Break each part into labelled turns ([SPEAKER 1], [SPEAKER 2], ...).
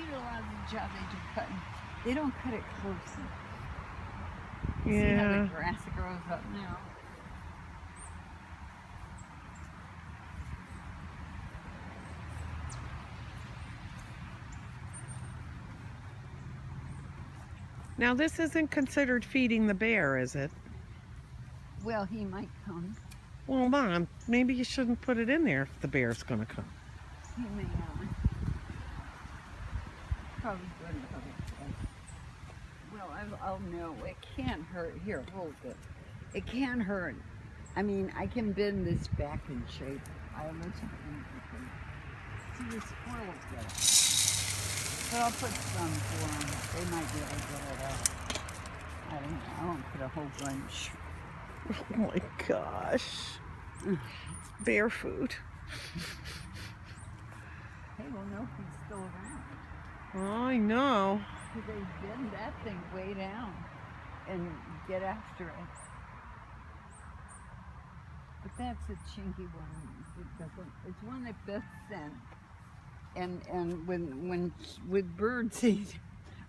[SPEAKER 1] do a lot of the job they do cutting. They don't cut it close. See how
[SPEAKER 2] Yeah.
[SPEAKER 1] the grass grows up now.
[SPEAKER 2] Now this isn't considered feeding the bear, is it?
[SPEAKER 1] Well, he might come.
[SPEAKER 2] Well, Mom, maybe you shouldn't put it in there if the bear's gonna come.
[SPEAKER 1] He may probably wouldn't have it. Well, I'll know. It can't hurt. Here, hold it. It can't hurt. I mean, I can bend this back in shape. I'll let you see the squirrels get it. But I'll put some for them. They might be able to get it out. I don't know. I won't put a whole bunch.
[SPEAKER 2] Oh my gosh. It's bear food.
[SPEAKER 1] Hey, we'll know if he's still around.
[SPEAKER 2] I know.
[SPEAKER 1] Because they bend that thing way down and get after it. But that's a chinky one. It's one that Beth sent. And when with birdseed,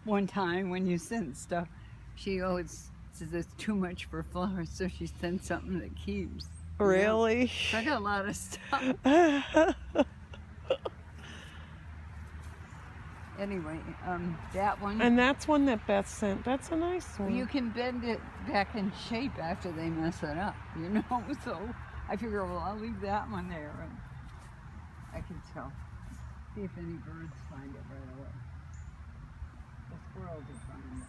[SPEAKER 1] one time when you sent stuff, she always says it's too much for flowers, so she sent something that keeps.
[SPEAKER 2] Really?
[SPEAKER 1] So I got a lot of stuff. Anyway, that one.
[SPEAKER 2] And that's one that Beth sent. That's a nice one.
[SPEAKER 1] You can bend it back in shape after they mess it up, you know? So I figure, well, I'll leave that one there and I can tell. See if any birds find it right away. The squirrels will find it.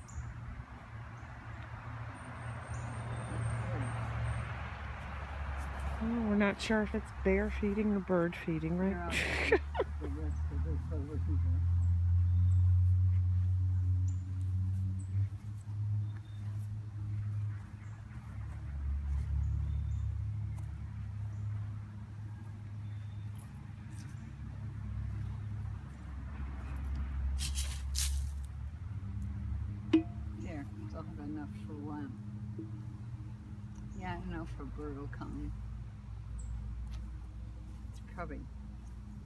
[SPEAKER 2] Oh, we're not sure if it's bear feeding or bird feeding, right?
[SPEAKER 1] Here, I'll put the rest of this over here. There, I'll have enough for one. Yeah, enough for bird will come. It's probably,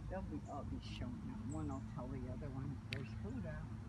[SPEAKER 1] they'll be all be showing up. One will tell the other one there's food out.